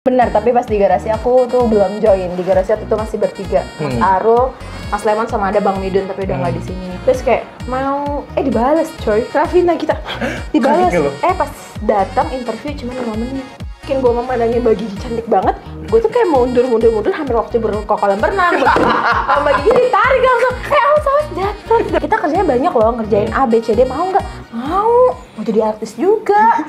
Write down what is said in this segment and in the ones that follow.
Benar, tapi pas di garasi aku tuh belum join. Di garasi aku tuh masih bertiga. Mas Arul, Mas Lemon sama ada Bang Midun tapi udah nggak di sini. Terus kayak mau dibales coy. Rafina kita dibales. Pas datang interview cuma 5 menit. Mungkin gue memandangnya Mbak Gigi cantik banget. Gue tuh kayak mundur hampir waktu berkokolan berenang. Mbak Gigi ditarik langsung. Awas jatuh. Kita kerjanya banyak loh, ngerjain A, B, C, D. Mau nggak? Mau jadi artis juga.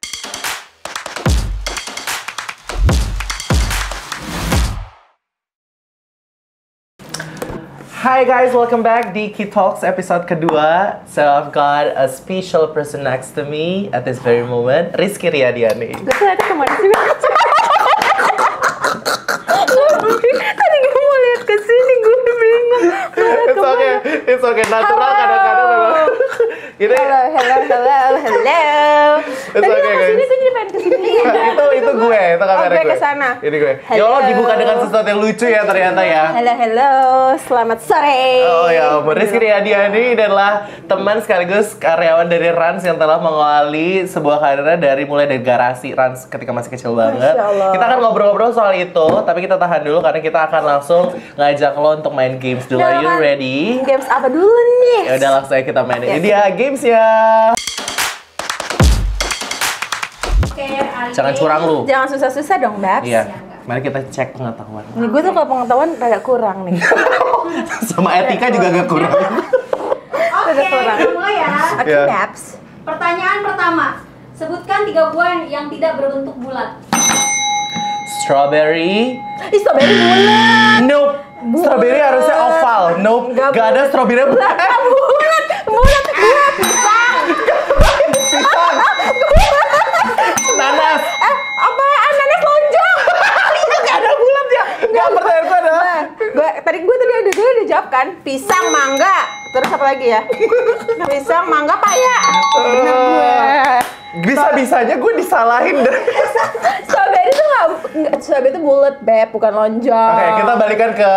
Hi guys, welcome back di Key Talks episode kedua. So I've got a special person next to me at this very moment, Rizky Riadiani. Gue ternyata kemana sih? Tadi gue mau lihat ke sini, gue bingung. It's okay, natural kadang-kadang memang. Ini Hello. It's Tadi okay, kesini, guys. gue jadi pengen kesini. itu gue, itu kamera Oke, gue. kesana. Ini gue. Hello. Ya Allah, dibuka dengan sesuatu yang lucu ya ternyata ya. Halo, selamat sore. Oh ya, Rizky Riadiani adalah teman sekaligus karyawan dari Rans yang telah mengawali sebuah karirnya dari mulai dari garasi Rans ketika masih kecil banget. Masya Allah. Kita akan ngobrol-ngobrol soal itu, tapi kita tahan dulu karena kita akan langsung ngajak lo untuk main games dulu. Are you ready? Games apa dulu nih? Ya udah langsung aja kita main. Ini Yes. dia games ya. Jangan curang lu. Jangan susah-susah dong, Babs. Iya. Mari kita cek pengetahuan. Nih, gue tuh kalau pengetahuan agak kurang nih. Sama etika juga agak kurang. Oke, kita mulai ya. Oke, Iya. Babs. Pertanyaan pertama. Sebutkan 3 buah yang tidak berbentuk bulat. Strawberry. Ih, strawberry bulat. Nope. Strawberry harusnya oval. Nope. Nggak Gak ada strawberry bulat. Bulat, pisang. Pisang. Nanas. Apaan? Nanas lonjong. Gak ada bulat ya. Gak, pertanyaan gue adalah Tadi gue udah jawab kan? Pisang, mangga. Terus apa lagi ya? Pisang, mangga, paya. Bener gue. bisa-bisanya gue disalahin dari. Strawberry tuh strawberry tuh bulat, Beb, bukan lonjong. Oke, kita balikan ke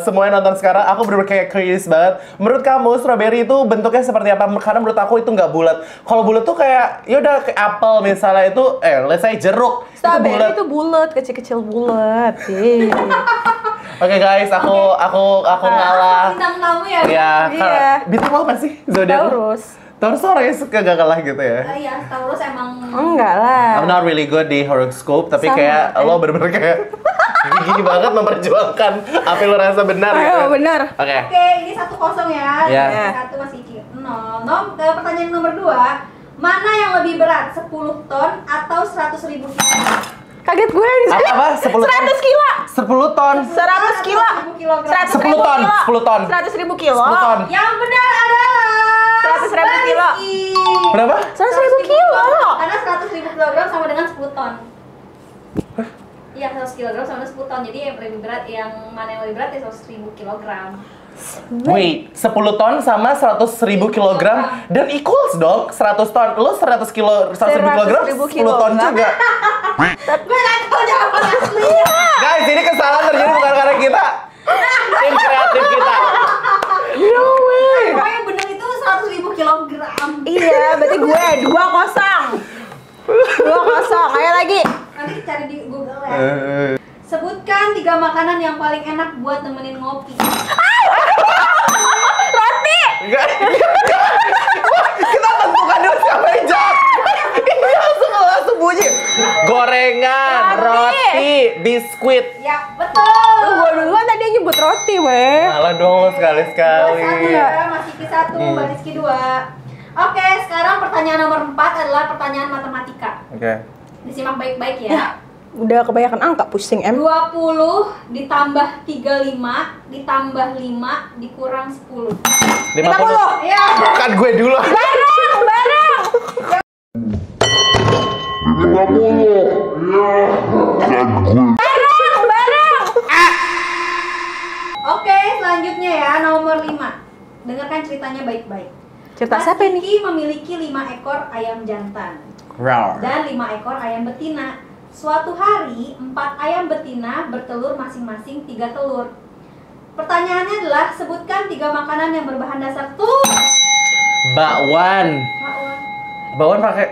semuanya nonton sekarang. Aku bener-bener kayak curious banget. Menurut kamu strawberry itu bentuknya seperti apa? Karena menurut aku itu nggak bulat. Kalau bulat tuh kayak, yaudah kayak apel misalnya itu, let's say jeruk. Strawberry itu bulat, kecil-kecil bulat. Oke guys, aku ngalah. Bintang tamu ya? Ya, Iya. bintang apa sih? Zodiac. Taurus. Taurus tuh orangnya suka gak kalah gitu ya? Iya, Taurus emang Enggak lah. I'm not really good di horoscope, tapi Sama, kayak lo bener-bener kayak gini banget memperjuangkan apa yang lo rasa benar gitu. Ayo, benar. Oke. Oke, ini 1-0 ya. Iya. Satu masih 0. Pertanyaan nomor 2. Mana yang lebih berat? 10 ton atau 100.000 kilo? Kaget gue nih. Apa? 10 ton? 100 kilo. 10 ton. 100 kilo. 100.000 kilogram. 10 ton. 10 ton. 100.000 kilo. 10 ton. Yang benar adalah 100.000 kilo. Rizky. Berapa? 100.000 kilo. Karena 100.000 kilogram sama dengan 10 ton. Iya, 100 kilogram sama dengan 10 ton. Jadi yang lebih berat, yang mana yang lebih berat ya 100.000 kilogram. Wait, 10 ton sama 100.000 kilogram dan equals dong 100 ton. Lo 100 kilo, 100.000 kilogram, 10 ton juga. Gue gak tau jawaban aslinya. Guys, ini kesalahan terjadi bukan karena kita. Tim kreatif kita. No way. Pokoknya bener itu 100.000 kilogram. Iya, berarti gue 2-0. 2-0. Ayo lagi. Nanti cari di Google ya. Sebutkan 3 makanan yang paling enak buat nemenin ngopi. Roti. Enggak. Kita tentukan dulu siapa yang jawab. Ini langsung bunyi. Gorengan, roti, biskuit. Ya, betul. Gue duluan tadi nyebut roti, weh. Malah dong sekali-sekali. 2-1 ya, Mas Kiki 1, Mbak Rizky 2. Oke, sekarang pertanyaan nomor 4 adalah pertanyaan matematika. Oke. Disimak baik-baik ya. Udah kebanyakan angka, pusing 20 ditambah 35 ditambah 5 dikurang 10. 50. Iya. Kan gue dulu. Bareng. Oke, selanjutnya ya, nomor 5. Dengarkan ceritanya baik-baik. Cerita Mas siapa ini? Kiki memiliki 5 ekor ayam jantan Rawr. dan 5 ekor ayam betina. Suatu hari, 4 ayam betina bertelur masing-masing 3 telur. Pertanyaannya adalah, sebutkan 3 makanan yang berbahan dasar telur. Bakwan. Bakwan pakai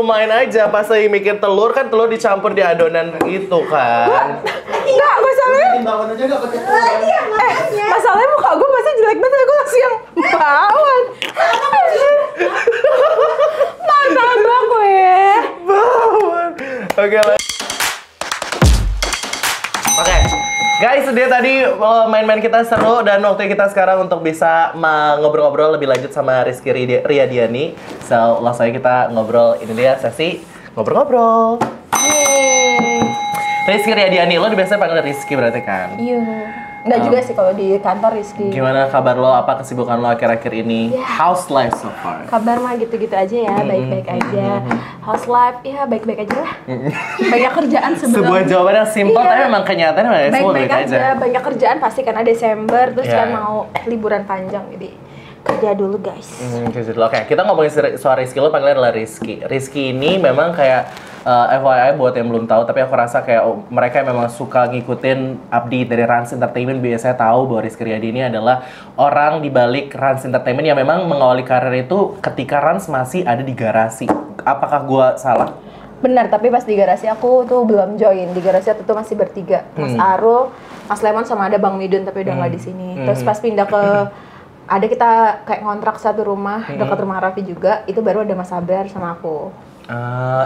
main aja pas lagi mikir telur kan telur dicampur di adonan itu kan. Enggak, masalahnya Timbangan aja nggak pakai telur. masalahnya muka gue pasti jelek banget, gue langsung yang bawang. Martabak gue. Bawang. Oke lah. Oke, guys, dia tadi main-main kita seru dan waktunya kita sekarang untuk bisa ngobrol-ngobrol lebih lanjut sama Rizky Riyadiani. So, langsung aja kita ngobrol. Ini dia sesi ngobrol-ngobrol. Rizky Riyadiani, lo biasanya panggil Rizky berarti kan? Iya. Enggak juga sih kalau di kantor Rizky. Gimana kabar lo? Apa kesibukan lo akhir-akhir ini? Yeah. How's life so far? Kabar mah gitu-gitu aja ya, baik-baik aja. House life, ya baik-baik aja lah. Banyak kerjaan sebelum. Sebuah jawaban yang simpel Iya. tapi memang kenyataannya memang semua Baik-baik baik aja. Banyak kerjaan pasti karena Desember, terus Yeah. kan mau liburan panjang, jadi kerja dulu guys. Oke, kita ngomongin soal Rizky, lo panggilnya adalah Rizky. Rizky ini memang kayak FYI buat yang belum tahu, tapi aku rasa kayak mereka yang memang suka ngikutin update dari Rans Entertainment biasanya tahu bahwa Rizky Riyadi ini adalah orang di balik Rans Entertainment yang memang mengawali karir itu ketika Rans masih ada di garasi. Apakah gua salah? Benar, tapi pas di garasi aku tuh belum join. Di garasi aku tuh masih bertiga. Mas Aro, Mas Lemon sama ada Bang Midun tapi udah nggak di sini. Terus pas pindah ke ada kita kayak ngontrak satu rumah dekat rumah Raffi juga, itu baru ada Mas Sabar sama aku.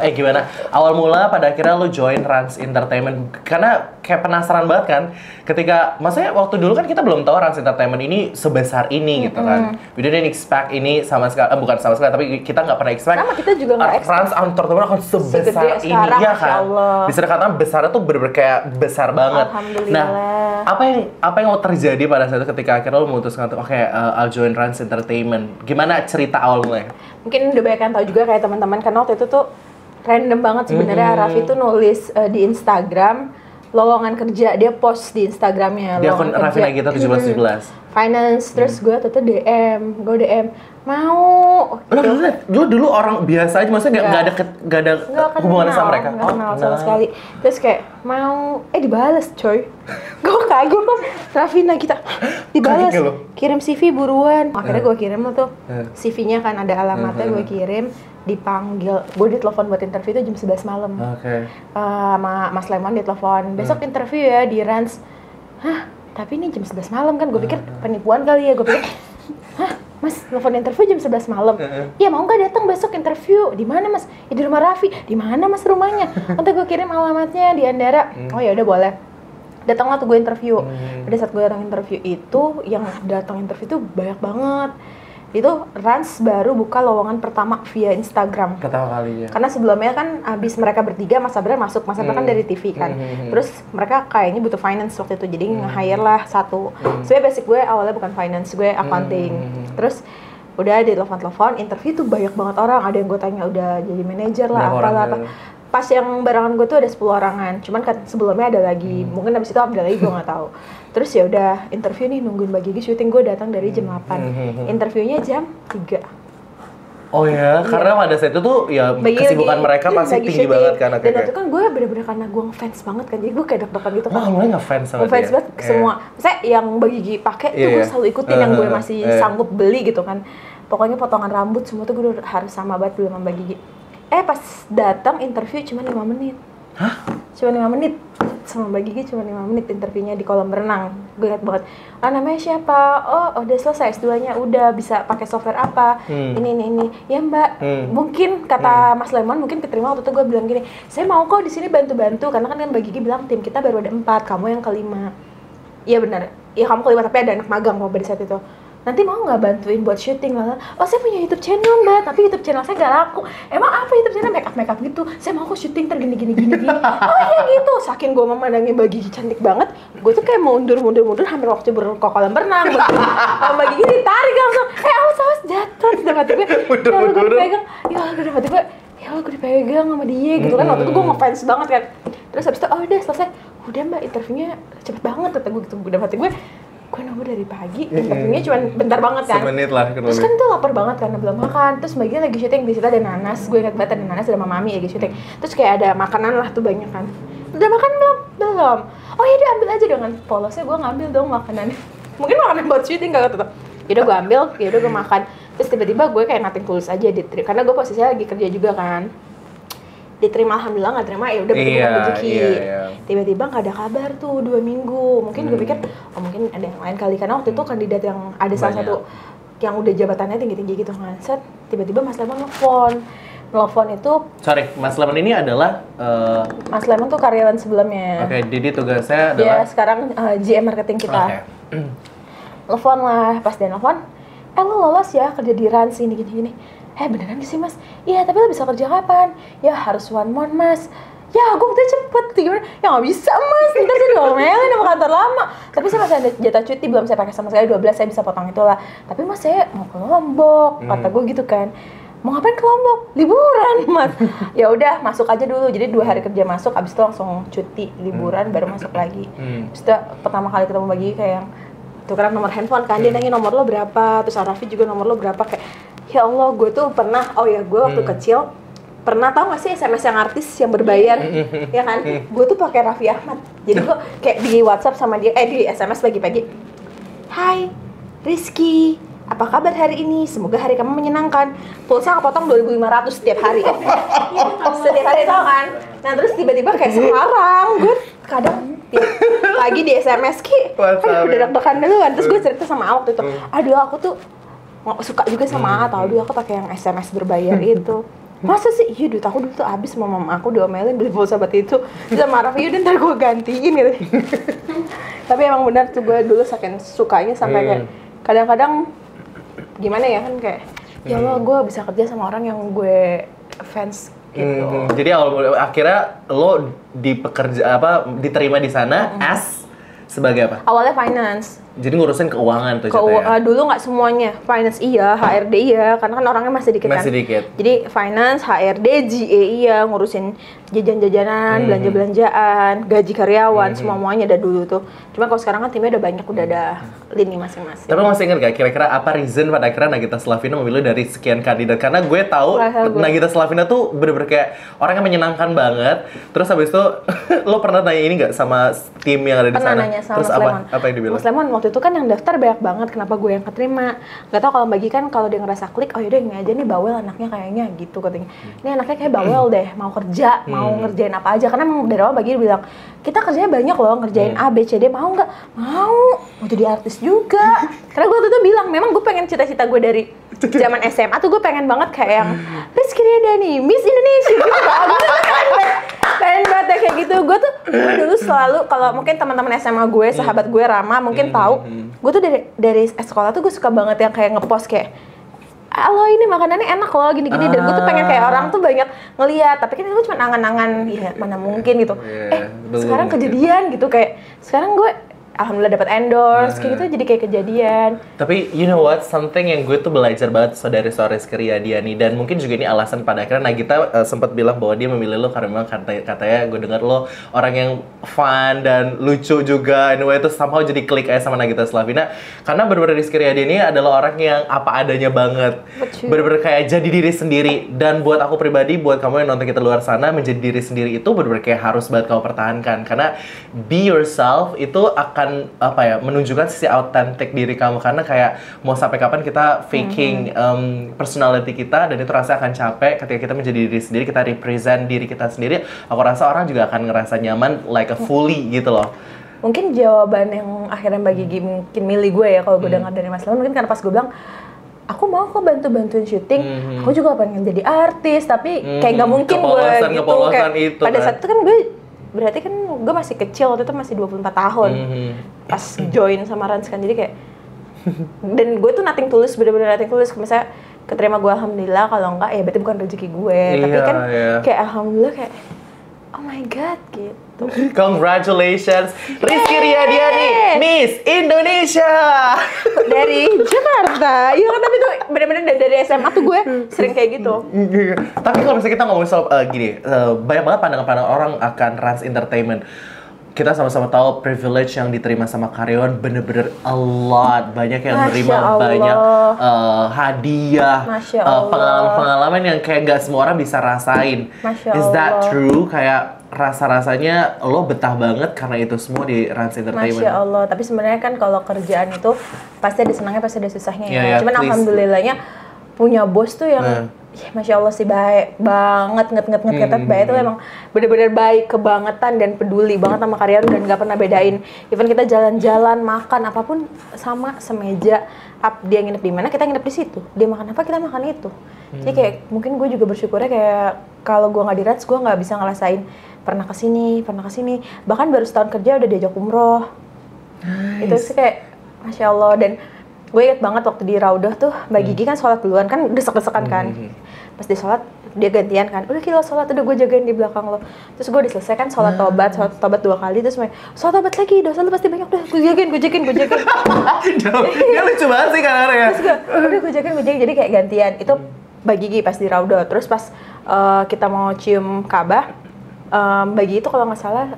Gimana? Awal mula pada akhirnya lo join Rans Entertainment karena kayak penasaran banget kan ketika maksudnya waktu dulu kan kita belum tahu Rans Entertainment ini sebesar ini gitu kan. We didn't expect ini sama sekali, bukan sama sekali tapi kita nggak pernah expect. Sama, kita juga nggak expect. Rans Entertainment akan sebesar Segede ini sekarang, ya Masya kan. Allah. Bisa dikatakan besarnya tuh bener-bener kayak besar banget. Alhamdulillah. Nah, apa yang terjadi pada saat itu ketika akhirnya lo memutuskan untuk oke, I'll join Rans Entertainment. Gimana cerita awal mulai? Mungkin udah banyak yang tahu juga kayak teman-teman karena waktu itu tuh random banget sebenarnya. Raffi tuh nulis di Instagram lowongan kerja, dia post di Instagramnya Dia akun lowongan Raffi Nagita 1717. finance, terus gue tuh DM mau Lo dulu orang biasa aja, maksudnya nggak ada nggak hubungan sama mereka. nggak kenal sama sekali. Terus kayak mau dibales coy. Gue kaget kok, Raffi Nagita dibales, Kaget lo? kirim CV buruan. Akhirnya gue kirim lo tuh CV-nya kan ada alamatnya, gue kirim, dipanggil, gue ditelepon buat interview itu jam 11 malam. Oke. Sama Mas Lemon ditelepon, besok interview ya di Rans. Hah? Tapi ini jam 11 malam kan, gue pikir penipuan kali ya, gue pikir, hah? Mas, telepon interview jam 11 malam. Iya, mau nggak datang besok interview? Di mana Mas? Ya, di rumah Raffi. Di mana Mas rumahnya? Nanti gue kirim alamatnya di Andara. Oh ya udah boleh. Datanglah tuh gue interview. Pada saat gue datang interview itu, yang datang interview itu banyak banget. Itu Rans baru buka lowongan pertama via Instagram. Pertama kali ya. Karena sebelumnya kan abis mereka bertiga, Mas Sabra masuk. Mas Sabra kan dari TV kan. Terus mereka kayaknya butuh finance waktu itu, jadi nge-hire lah satu. Sebenarnya basic gue awalnya bukan finance, gue accounting. Terus udah di telepon-telepon, interview tuh banyak banget orang. Ada yang gue tanya udah jadi manajer lah, Berapa apalah orang apa. Pas yang barengan gue tuh ada 10 orangan. Cuman kan sebelumnya ada lagi, mungkin abis itu ada lagi gue nggak tahu. Terus ya udah interview nih, nungguin Mbak Gigi syuting, gue datang dari jam 8. Interviewnya jam 3. Oh ya, karena pada saat itu tuh ya kesibukan mereka pasti lagi tinggi syuting. banget kan. Dan waktu itu kan gue bener-bener karena gue ngefans banget kan, jadi gue kayak deg-degan gitu kan. Wah, mulai ngefans sama dia. Ngefans banget semua. Misalnya yang Mbak Gigi pakai tuh gue selalu ikutin, yang gue masih sanggup beli gitu kan. Pokoknya potongan rambut semua tuh gue harus sama banget dulu sama Mbak Gigi. Pas datang interview cuma 5 menit. Hah? Cuma 5 menit sama Mbak Gigi, cuma 5 menit interviewnya di kolam renang. Gue ingat banget. Namanya siapa? Oh, udah selesai S2-nya, udah bisa pakai software apa? Ini. Ya Mbak, mungkin kata Mas Lemon, mungkin keterima waktu itu gue bilang gini, saya mau kok di sini bantu-bantu, karena kan Mbak Gigi bilang tim kita baru ada 4, kamu yang kelima. Iya benar. Iya kamu kelima, tapi ada anak magang kok pada saat itu. Nanti mau nggak bantuin buat syuting lah? Oh saya punya YouTube channel Mbak, tapi YouTube channel saya nggak laku. Emang apa YouTube channel? Make up gitu. Saya mau kok syuting tergini gini. Oh iya gitu. Saking gue memandangi Mbak Gigi cantik banget, gue tuh kayak mau mundur hampir waktu ke kolam renang. Mbak Gigi ditarik langsung. Awas jatuh. Udah mati gue. Gue dipegang. Ya udah mati gue. Ya gue dipegang sama dia gitu kan. Waktu itu gue ngefans banget kan. Terus habis itu udah selesai. Udah Mbak interviewnya cepet banget kata gue gitu. Udah mati gue nunggu dari pagi, interviewnya cuma bentar banget kan. Semenit lah. Terus kan tuh lapar banget karena belum makan. Terus bagian lagi syuting, di situ ada nanas. Gue ingat banget ada nanas, ada mami lagi syuting. Terus kayak ada makanan lah tuh banyak kan. Udah makan belum? Belum. Oh iya deh ambil aja dengan polosnya, gue ngambil dong makanannya. Mungkin makanan buat syuting kagak tetap. Yaudah gue ambil, yaudah gue makan. Terus tiba-tiba gue kayak nothing tulus aja di trip. Karena gue posisinya lagi kerja juga kan. diterima alhamdulillah, nggak terima ya udah berarti bukan rezeki. Tiba-tiba nggak ada kabar tuh 2 minggu. Mungkin gue pikir oh mungkin ada yang lain kali, karena waktu itu kandidat yang ada salah satu yang udah jabatannya tinggi-tinggi gitu kan. Set tiba-tiba Mas Lemon nelfon itu. Sorry, Mas Lemon ini adalah Mas Lemon tuh karyawan sebelumnya. Oke, jadi tugasnya adalah dia sekarang GM marketing kita. Nelfon lah, pas dia nelfon, lo lolos ya kerja di Rans ini gini-gini. Beneran sih Mas? Iya, tapi lo bisa kerja kapan? Ya harus 1 month Mas. Ya gue udah cepet, gimana? Ya nggak bisa Mas, ntar saya diomelin sama kantor lama. Tapi saya masih ada jatah cuti, belum saya pakai sama sekali, 12 saya bisa potong itulah. Tapi Mas saya mau ke Lombok, kata gue gitu kan. Mau ngapain ke Lombok? Liburan Mas. Ya udah masuk aja dulu, jadi 2 hari kerja masuk, abis itu langsung cuti, liburan, baru masuk lagi. Terus itu pertama kali ketemu Bagi kayak yang tukeran nomor handphone kan, dia nanya nomor lo berapa, terus Arafi juga nomor lo berapa, kayak ya Allah, gue tuh pernah, gue waktu kecil pernah tahu nggak sih SMS yang artis yang berbayar, ya kan? Gue tuh pakai Raffi Ahmad, jadi gue kayak di WhatsApp sama dia, di SMS pagi-pagi, Hai Rizky, apa kabar hari ini? Semoga hari kamu menyenangkan. Pulsa kepotong 2.500 setiap hari. Setiap hari tau kan? Nah terus tiba-tiba kayak sekarang gue kadang lagi di SMS udah deg-degan duluan. Terus gue cerita sama waktu itu, aduh aku tuh suka juga sama tau, dulu aku pakai yang SMS berbayar itu. Masa sih? Iya duit aku dulu tuh habis sama mama aku diomelin beli pulsa buat itu. Bisa marah, yaudah ntar gue gantiin gitu. Tapi emang benar tuh gue dulu saking sukanya sampai kayak kadang-kadang gimana ya kan kayak ya Allah gue bisa kerja sama orang yang gue fans gitu. Jadi akhirnya lo diterima di sana as sebagai apa? Awalnya finance. Jadi ngurusin keuangan tuh dulu nggak semuanya, finance iya, HRD iya, karena kan orangnya masih dikit kan. Jadi finance, HRD, GA iya, ngurusin jajan-jajanan, belanja-belanjaan, gaji karyawan, semuanya ada dulu tuh. Cuma kalau sekarang kan timnya udah banyak, udah ada lini masing-masing. Tapi masih ingat gak kira-kira apa reason pada akhirnya Nagita Slavina memilih dari sekian kandidat? Karena gue tahu Nagita Slavina tuh bener-bener kayak orang yang menyenangkan banget. Terus habis itu lo pernah nanya ini gak sama tim yang ada di sana? Pernah nanya sama Terus Mas Lemon. Apa yang dibilang? Mas Lemon waktu itu kan yang daftar banyak banget, kenapa gue yang keterima? Gak tau kalau Bagi kan kalau dia ngerasa klik, oh yaudah ini aja nih bawel anaknya kayaknya gitu katanya. Ini anaknya kayak bawel deh, mau kerja, mau ngerjain apa aja. Karena emang dari awal Bagi bilang, kita kerjanya banyak loh, ngerjain A, B, C, D, mau nggak? Mau jadi artis juga. Karena gue waktu itu bilang, memang gue pengen cita-cita gue dari zaman SMA tuh gue pengen banget kayak yang Rizky Riadani, Miss Indonesia gitu. Pengen banget kayak gitu. Gue dulu selalu, kalau mungkin teman-teman SMA gue, sahabat gue Rama mungkin tahu, gue tuh dari sekolah tuh gue suka banget yang kayak ngepost kayak halo ini makanannya enak loh gini-gini, dan gue tuh pengen kayak orang tuh banyak ngeliat, tapi kan itu cuma angan-angan, ya mana mungkin gitu. Sekarang kejadian gitu, kayak sekarang gue alhamdulillah dapat endorse kayak gitu, jadi kayak kejadian. Tapi you know what, something yang gue tuh belajar banget saudari-saudari Rizky Riadiani, dan mungkin juga ini alasan pada akhirnya Nagita sempat bilang bahwa dia memilih lo karena memang katanya gue dengar lo orang yang fun dan lucu juga. Anyway itu somehow jadi klik aja sama Nagita Slavina, karena bener-bener Rizky Riadiani adalah orang yang apa adanya banget, bener-bener kayak jadi diri sendiri. Dan buat aku pribadi, buat kamu yang nonton kita luar sana, menjadi diri sendiri itu bener-bener kayak harus banget kamu pertahankan, karena be yourself itu akan menunjukkan sisi autentik diri kamu. Karena kayak mau sampai kapan kita faking personality kita, dan itu rasa akan capek. Ketika kita menjadi diri sendiri, kita represent diri kita sendiri, aku rasa orang juga akan ngerasa nyaman like a fully gitu loh. Mungkin jawaban yang akhirnya Bagi mungkin milih gue ya, kalau gue dengar dari Mas Lemon, mungkin karena pas gue bilang aku mau kok bantuin syuting, aku juga pengen jadi artis, tapi kayak nggak mungkin gue gitu. Kayak itu, pada saat itu kan gue berarti kan gue masih kecil, waktu itu masih 24 tahun pas join sama Rans kan, jadi kayak dan gue tuh nothing tulus, bener-bener nothing tulus. Misalnya keterima gue alhamdulillah, kalau enggak ya berarti bukan rezeki gue. Tapi kan kayak alhamdulillah kayak oh my god gitu. Congratulations Rizky Riadiani, Miss Indonesia dari Jakarta. Iya kan, tapi tuh bener-bener dari SMA tuh gue sering kayak gitu. Tapi kalau misalnya kita ngomong soal gini, banyak banget pandangan-pandangan orang akan Rans Entertainment. Kita sama-sama tahu privilege yang diterima sama karyawan bener-bener a lot. Banyak yang menerima banyak hadiah, pengalaman-pengalaman yang kayak gak semua orang bisa rasain. Is that true? Kayak rasa-rasanya lo betah banget karena itu semua di Rans Entertainment. Masya Allah. Tapi sebenarnya kan kalau kerjaan itu pasti ada senangnya, pasti ada susahnya ya. Cuman alhamdulillahnya punya bos tuh yang Ya, Masya Allah sih baik banget, nget baik itu emang bener-bener baik kebangetan dan peduli banget sama karyawan dan nggak pernah bedain. Even kita jalan-jalan, makan apapun sama semeja. Dia nginep di mana, kita nginep di situ. Dia makan apa, kita makan itu. Jadi kayak mungkin gue juga bersyukurnya kayak kalau gue nggak di Rats, gue nggak bisa ngerasain pernah kesini. Bahkan baru setahun kerja udah diajak umroh. Nice. Itu sih kayak Masya Allah. Dan gue inget banget waktu di Raudah tuh Mbak Gigi kan sholat duluan, kan desek-desekan kan. Pas dia sholat, dia gantian kan, udah Ki lo sholat, udah gue jagain di belakang lo. Terus gue udah selesai kan sholat tobat 2 kali, terus sholat tobat lagi, dosa lu pasti banyak, udah gue jagain. Dia lucu banget sih kan ya. Terus udah gue jagain, jadi kayak gantian. Itu Mbak Gigi pas di Raudah. Terus pas kita mau cium Ka'bah, Mbak Gigi itu kalau nggak salah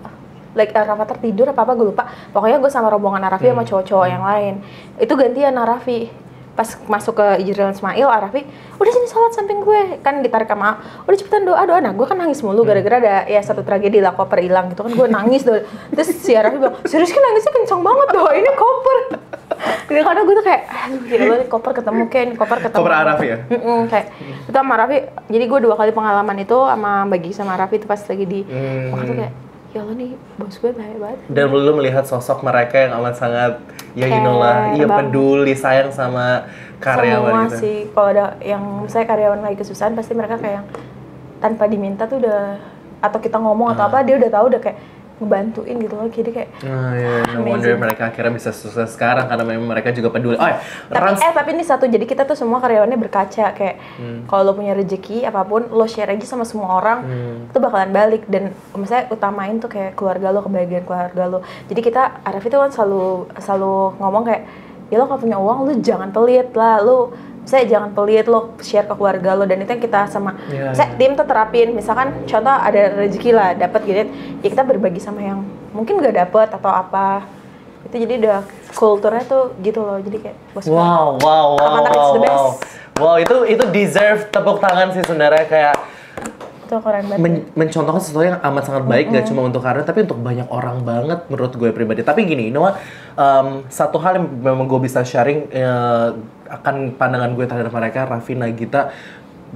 Rafa tertidur apa gue lupa. Pokoknya gue sama rombongan Arafi sama cowok-cowok yang lain. Itu gantian Arafi. Pas masuk ke Ijril Ismail, Arafi, udah sini sholat samping gue. Kan ditarik sama, udah cepetan doa. Nah gue kan nangis mulu gara-gara ada ya satu tragedi lah, koper hilang gitu kan. Gue nangis tuh. Terus si Arafi bilang, serius kan nangisnya kencang banget doainnya koper. Kadang gue tuh kayak, aduh gila koper ketemu koper Arafi ya? Kayak itu sama Arafi. Jadi gue 2 kali pengalaman itu sama Mbak Gigi sama Arafi itu pas lagi di waktu tuh kayak, ya Allah nih bos gue baik banget. Dan belum melihat sosok mereka yang amat sangat ya you know lah, iya peduli, sayang sama karyawan semua gitu. Sih, kalau ada yang misalnya karyawan lagi kesusahan pasti mereka kayak yang tanpa diminta tuh udah, atau kita ngomong atau apa dia udah tahu, udah kayak ngebantuin gitu loh. Jadi kayak no wonder mereka akhirnya bisa sukses sekarang karena memang mereka juga peduli. Tapi ini satu, jadi kita tuh semua karyawannya berkaca kayak kalau lo punya rezeki apapun lo share aja sama semua orang, itu bakalan balik. Dan misalnya utamain tuh kayak keluarga lo, kebahagiaan keluarga lo. Jadi kita Arafi tuh kan selalu ngomong kayak, ya lo kalau punya uang lo jangan pelit lah, lo saya jangan pelit, lo share ke keluarga lo. Dan itu yang kita sama tim tuh terapin. Misalkan contoh ada rezeki lah dapat gitu ya, kita berbagi sama yang mungkin gak dapet atau apa. Itu jadi udah kulturnya tuh gitu loh. Jadi kayak wow, itu deserve tepuk tangan sih sebenarnya. Kayak itu keren banget. Mencontohkan sesuatu yang amat sangat baik, gak cuma untuk karya tapi untuk banyak orang banget menurut gue pribadi. Tapi gini, you know what? Satu hal yang memang gue bisa sharing akan pandangan gue terhadap mereka, Raffi, Nagita.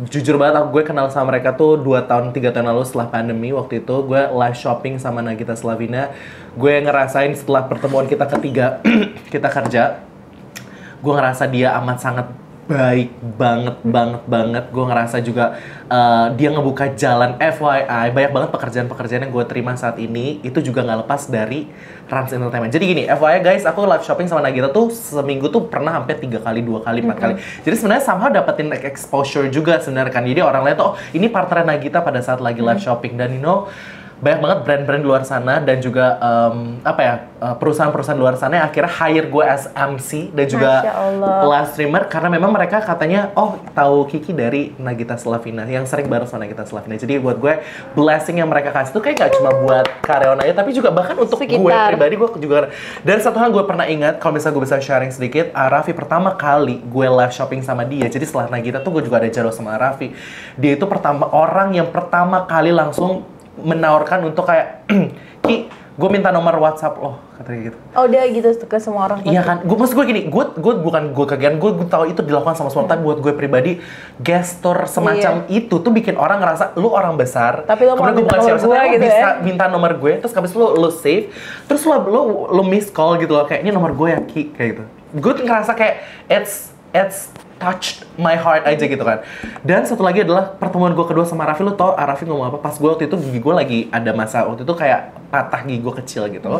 Jujur banget, gue kenal sama mereka tuh 3 tahun lalu setelah pandemi. Waktu itu gue live shopping sama Nagita Slavina. Gue ngerasain setelah pertemuan kita ketiga kita kerja, gue ngerasa dia amat sangat baik banget. Gue ngerasa juga dia ngebuka jalan. FYI, banyak banget pekerjaan-pekerjaan yang gue terima saat ini itu juga nggak lepas dari Rans Entertainment. Jadi gini, FYI guys, aku live shopping sama Nagita tuh seminggu tuh pernah hampir 3 kali, 2 kali, 4 kali. Jadi sebenarnya somehow dapetin exposure juga sebenarnya kan. Jadi orang lain tuh, oh ini partner Nagita pada saat lagi live shopping. Dan you know, banyak banget brand-brand luar sana dan juga perusahaan-perusahaan luar sana yang akhirnya hire gue as MC dan juga live streamer karena memang mereka katanya tahu Kiki dari Nagita Slavina yang sering bareng sama Nagita Slavina. Jadi buat gue blessing yang mereka kasih itu kayak gak cuma buat karyawan aja tapi juga bahkan untuk gue pribadi. Gue juga, dan satu hal gue pernah ingat kalau misalnya gue bisa sharing sedikit, Raffi pertama kali gue live shopping sama dia. Jadi setelah Nagita tuh gue juga ada jadwal sama Raffi. Dia itu orang yang pertama kali langsung menawarkan untuk kayak, Ki, gue minta nomor WhatsApp lo, katanya gitu. Oh dia gitu ke semua orang? Iya kan, maksud gue gini, gue bukan gue kegiatan, gue tahu itu dilakukan sama semua, tapi buat gue pribadi, gestur semacam itu tuh bikin orang ngerasa, lu orang besar, tapi lo mau minta nomor gue gitu bisa minta nomor gue, terus habis lu save, terus lu miss call gitu loh, kayak ini nomor gue ya Ki, kayak gitu. Gue tuh ngerasa kayak, it's touched my heart aja gitu kan. Dan satu lagi adalah pertemuan gue kedua sama Raffi. Lu tau Raffi ngomong apa? Pas gue waktu itu gigi gue lagi ada masa waktu itu kayak patah gigi gue kecil gitu.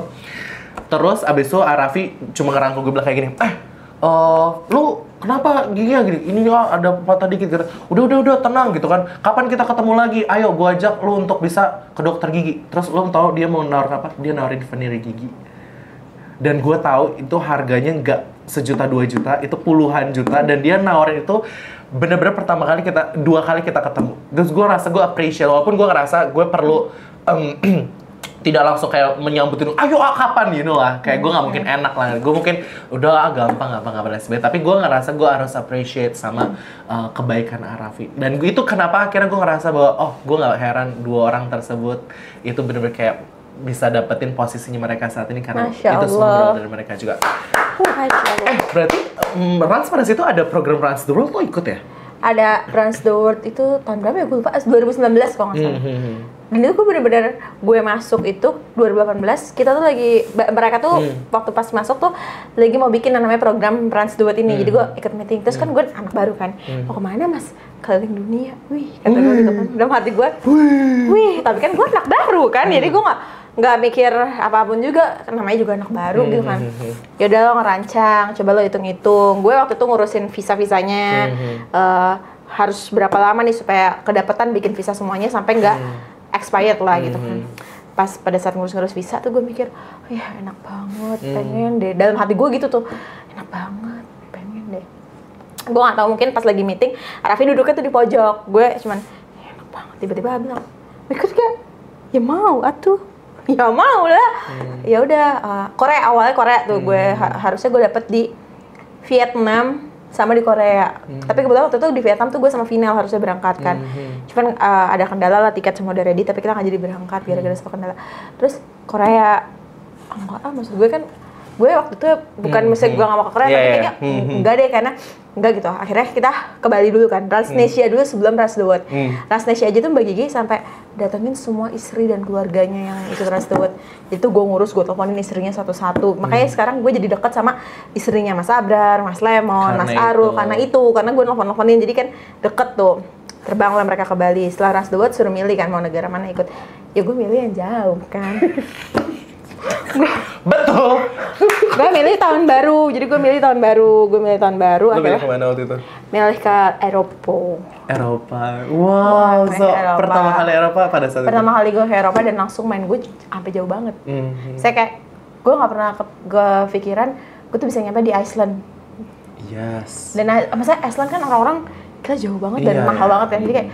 Terus abis itu Raffi cuma ngerangkul gue bilang kayak gini, lu kenapa giginya gini? Ini ada patah dikit gitu. Udah tenang gitu kan. Kapan kita ketemu lagi? Ayo gue ajak lu untuk bisa ke dokter gigi. Terus lu tau dia mau nawarin apa? Dia nawarin veneer gigi. Dan gue tahu itu harganya nggak $1 juta 2 juta, itu puluhan juta. Dan dia nawarin itu bener-bener dua kali kita ketemu. Terus gue ngerasa gue appreciate, walaupun gue ngerasa gue perlu tidak langsung kayak menyambutin, ayo kapan gitu lah. Kayak gue nggak mungkin enak lah. Gue mungkin udah gampang dan sebagainya. Tapi gue ngerasa gue harus appreciate sama kebaikan Raffi. Dan itu kenapa akhirnya gue ngerasa bahwa gue nggak heran 2 orang tersebut itu bener-bener kayak bisa dapetin posisinya mereka saat ini karena itu semua berawal dari mereka juga. Berarti Rans pada situ ada program Rans the World, lo ikut ya? ada Run the World itu tahun berapa ya gue lupa, 2019 kalau nggak salah. Dan itu gue bener-bener gue masuk itu 2018, kita tuh lagi, mereka tuh waktu pas masuk tuh lagi mau bikin namanya program Run the World ini. Jadi gue ikut meeting, terus kan gue anak baru kan, mau kemana mas? Keliling dunia, wih kata gue gitu kan. Dalam hati gue, wih tapi kan gue anak baru kan, jadi gue nggak mikir apapun juga, namanya juga anak baru gitu kan. Ya udah lo ngerancang, coba lo hitung-hitung. Gue waktu itu ngurusin visa-visanya, harus berapa lama nih supaya kedapatan bikin visa semuanya sampai nggak expired lah gitu kan. Pas pada saat ngurus-ngurus visa tuh gue mikir, oh ya enak banget, pengen deh. Dalam hati gue gitu tuh, enak banget, pengen deh. Gue nggak tahu, mungkin pas lagi meeting, Raffi duduknya tuh di pojok. Gue cuman, ya enak banget. Tiba-tiba bilang, ikut gak? Ya mau, atuh. Ya mau lah. Ya udah, Korea awalnya Korea tuh gue harusnya gue dapet di Vietnam sama di Korea. Tapi kebetulan waktu itu di Vietnam tuh gue sama final harusnya berangkat kan. Cuman ada kendala lah, tiket semua udah ready tapi kita nggak jadi berangkat gara-gara sebuah kendala. Terus Korea, enggak maksud gue kan gue waktu itu bukan mesti gue nggak mau ke Korea, tapi kayaknya enggak deh, karena enggak gitu. Akhirnya kita ke Bali dulu kan, Transnesia dulu sebelum Run the World. Transnesia aja tuh Mbak Gigi sampai datengin semua istri dan keluarganya yang ikut Run the World. Itu gue ngurus, gue teleponin istrinya satu-satu. Makanya sekarang gue jadi deket sama istrinya Mas Abrar, Mas Lemon, Mas Arul, karena gue nelfon-nelfonin, jadi kan deket tuh. Terbanglah mereka ke Bali. Setelah Run the World suruh milih kan mau negara mana ikut. Ya gue milih yang jauh kan. Betul. Gue milih tahun baru, jadi gue milih tahun baru. Lo milih kemana waktu itu? Milih ke Eropa. Wow, so Eropa. pertama kali Eropa pada saat Pertama kali gue ke Eropa dan langsung main, gue sampai jauh banget. Saya kayak, gue nggak pernah kepikiran gue tuh bisa nyampe di Iceland. Yes. Dan maksudnya Iceland kan orang-orang kita jauh banget dan mahal banget ya. Jadi kayak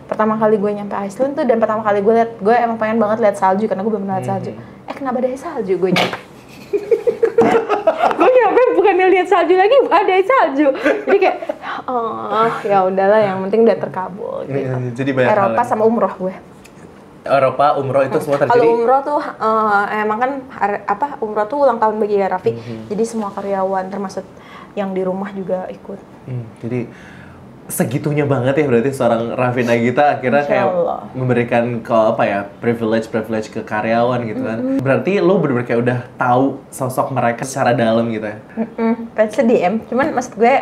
pertama kali gue nyampe Iceland tuh, dan pertama kali gue emang pengen banget lihat salju karena gue belum pernah lihat salju. Kenapa ada salju gue nyampe? Gue nyampe bukannya lihat salju lagi, ada salju. Jadi kayak, ya udahlah, yang penting udah terkabul. Gitu. Jadi banyak Eropa sama umroh gue. Eropa, umroh itu semua terjadi. Kalau umroh tuh emang kan umroh tuh ulang tahun bagi Raffi. Jadi semua karyawan termasuk yang di rumah juga ikut. Jadi segitunya banget ya berarti seorang Raffi Nagita akhirnya kayak memberikan privilege ke karyawan gitu kan. Berarti lo bener-bener kayak udah tahu sosok mereka secara dalam gitu ya. Sedih cuman maksud gue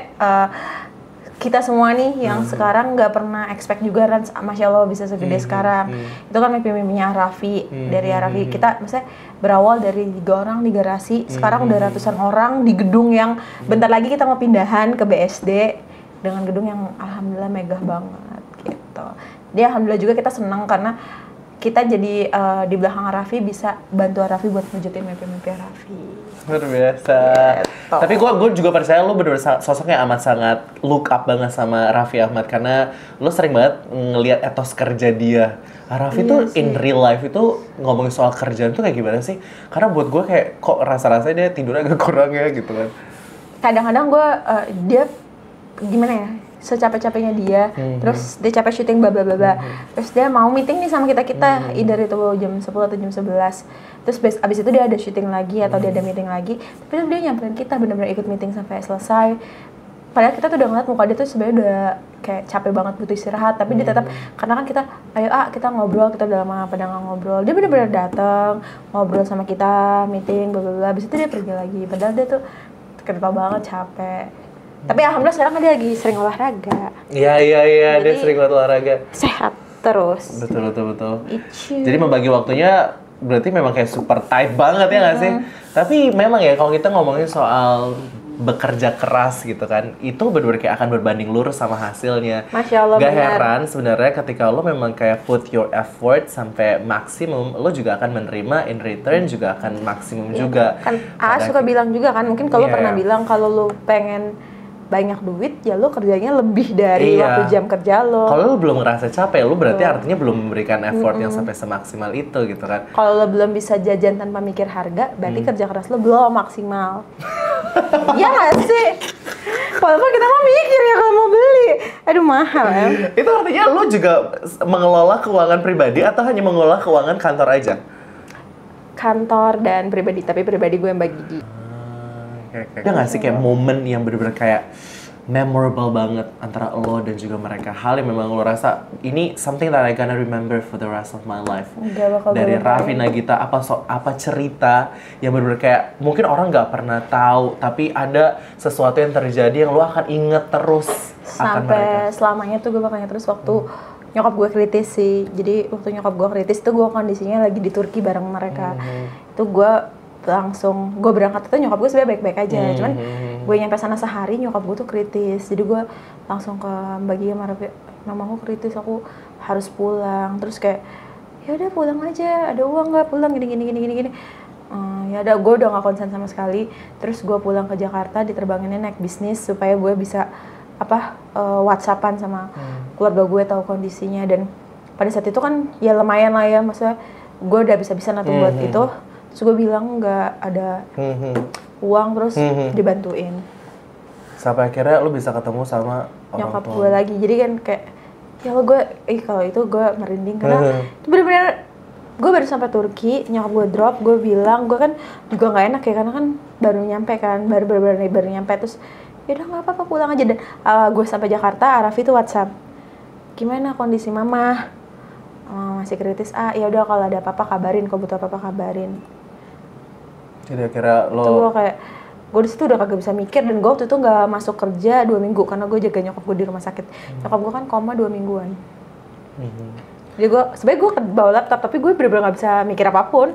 kita semua nih yang sekarang nggak pernah expect juga Rans, Masya Allah bisa segede sekarang. Itu kan mimpi-mimpinya Raffi, dari Raffi kita maksudnya berawal dari 3 orang di garasi, sekarang udah ratusan orang di gedung yang bentar lagi kita mau pindahan ke BSD dengan gedung yang alhamdulillah megah banget gitu. Dia alhamdulillah juga kita senang karena kita jadi di belakang Raffi bisa bantu Raffi buat wujudin mimpi-mimpi Raffi. Luar biasa. Gitu. Tapi gue juga percaya lo bener-bener sosoknya amat sangat look up banget sama Raffi Ahmad karena lo sering banget ngelihat etos kerja dia. Raffi tuh in real life itu ngomongin soal kerjaan tuh kayak gimana sih? Karena buat gue kayak kok rasa-rasanya dia tidurnya agak kurang ya gitu kan. Kadang-kadang gue dia gimana ya, secapek-capeknya dia, terus dia capek syuting terus dia mau meeting nih sama kita either itu jam 10 atau jam 11, terus abis itu dia ada syuting lagi atau dia ada meeting lagi, tapi dia nyamperin kita benar-benar ikut meeting sampai selesai. Padahal kita tuh udah ngeliat muka dia tuh sebenarnya udah kayak capek banget butuh istirahat, tapi dia tetap, karena kan kita ayo kita ngobrol, kita udah lama pada nggak ngobrol, dia benar-benar datang ngobrol sama kita, meeting abis itu dia pergi lagi, padahal dia tuh kenapa banget capek. Tapi alhamdulillah sekarang dia lagi sering olahraga. Iya, dia sering olahraga. Sehat terus. Betul. Jadi membagi waktunya berarti memang kayak super tight banget ya nggak sih? Tapi memang ya kalau kita ngomongin soal bekerja keras gitu kan, itu benar-benar kayak akan berbanding lurus sama hasilnya. Masya Allah, gak benar. heran sebenarnya ketika lo memang kayak put your effort sampai maksimum, lo juga akan menerima in return juga akan maksimum juga. Kan suka bilang juga kan, mungkin kalau pernah bilang kalau lo pengen banyak duit, ya lo kerjanya lebih dari waktu jam kerja lo. Kalau lo belum ngerasa capek, lo berarti artinya belum memberikan effort yang sampai semaksimal itu gitu kan. Kalau lo belum bisa jajan tanpa mikir harga, berarti kerja keras lo belum maksimal. Iya nggak sih? Walaupun kita mau mikir ya kalau mau beli, aduh mahal ya. Itu artinya lo juga mengelola keuangan pribadi atau hanya mengelola keuangan kantor aja? Kantor dan pribadi, tapi pribadi gue yang bagi. Ada nggak sih kayak momen yang bener-bener kayak memorable banget antara lo dan juga mereka? Hal yang memang lo rasa ini something that I gonna remember for the rest of my life. Nggak bakal Dari lupa. Raffi Nagita, apa cerita yang benar-benar kayak mungkin orang nggak pernah tahu, tapi ada sesuatu yang terjadi yang lo akan inget terus akan mereka. Sampai selamanya tuh gue bakal ingat terus waktu nyokap gue kritis sih. Jadi waktu nyokap gue kritis tuh gue kondisinya lagi di Turki bareng mereka. Itu gue langsung, gue berangkat itu nyokap gue sebenarnya baik-baik aja. Cuman gue nyampe sana sehari nyokap gue tuh kritis. Jadi gue langsung ke Mbak Gia sama Raffi, mamaku kritis, aku harus pulang. Terus kayak, ya udah pulang aja, ada uang nggak, pulang gini. Ya udah, gue udah nggak konsen sama sekali. Terus gue pulang ke Jakarta, diterbanginnya naik bisnis supaya gue bisa WhatsAppan sama keluarga gue, tahu kondisinya. Dan pada saat itu kan ya lumayan lah ya, maksudnya gue udah bisa-bisa natung buat itu. Terus gue bilang nggak ada uang, terus dibantuin. Sampai akhirnya lo bisa ketemu sama orang Nyokap tua gue lo. lagi, jadi kan kayak ya lo gue, kalau itu gue merinding karena itu bener-bener gue baru sampai Turki, nyokap gue drop, gue bilang, gue kan juga nggak enak ya karena kan baru nyampe kan, baru nyampe, terus ya udah nggak apa-apa pulang aja. Dan gue sampai Jakarta, Raffi tuh WhatsApp, gimana kondisi mama? Masih kritis, ya udah kalau ada apa-apa kabarin, kalau butuh apa-apa kabarin. Jadi akhirnya lo Itu gue kayak, gue disitu udah kagak bisa mikir, dan gue waktu itu nggak masuk kerja 2 minggu karena gue jaga nyokap gue di rumah sakit. Nyokap gue kan koma 2 mingguan. Jadi gue, sebenarnya gue bawa laptop tapi gue bener-bener nggak bisa mikir apapun.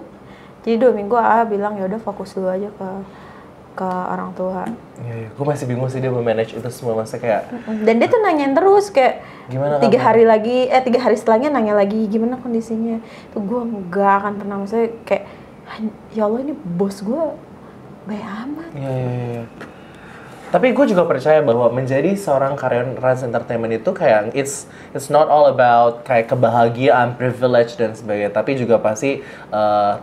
Jadi 2 minggu bilang ya udah fokus dulu aja ke orang tua. Iya, gue masih bingung sih dia memanage itu semua, masa kayak Dan dia tuh nanyain terus kayak gimana 3 kamu? hari lagi, 3 hari setelahnya nanya lagi gimana kondisinya. Tuh gue nggak akan pernah, maksudnya kayak ya Allah ini bos gue baik amat. Iya. Tapi gue juga percaya bahwa menjadi seorang karyawan Rans Entertainment itu kayak it's not all about kayak kebahagiaan, privilege dan sebagainya, tapi juga pasti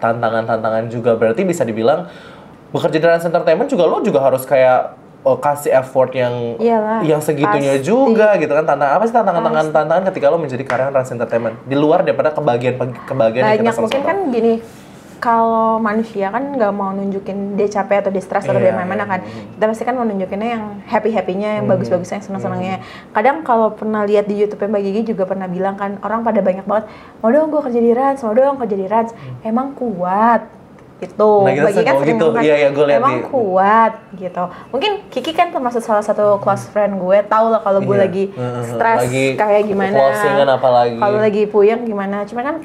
tantangan-tantangan juga. Berarti bisa dibilang bekerja di Rans Entertainment juga lo juga harus kayak kasih effort yang Iyalah, yang segitunya pasti. juga gitu kan. Apa sih tantangan ketika lo menjadi karyawan Rans Entertainment di luar daripada kebahagiaan yang kita Banyak, mungkin kan gini, kalau manusia kan nggak mau nunjukin dia capek atau dia stres atau dia mana kan. Kita pasti kan mau nunjukinnya yang happy-happynya, yang bagus-bagusnya, yang senang-senangnya. Kadang kalau pernah lihat di YouTube-nya Mbak Gigi juga pernah bilang kan, orang pada banyak banget, mau dong gue kerja di Rans, mau dong kerja di Rans. Emang kuat gitu. Nah, kita Mbak Gigi kan sering sering gitu. ngomong, Iya, gue lihat emang di- kuat gitu. Mungkin Kiki kan termasuk salah satu close friend gue, tau lah kalau gue Iya. lagi stres Lagi kayak gimana. closingan apalagi. Kalau lagi puyeng gimana. Cuma kan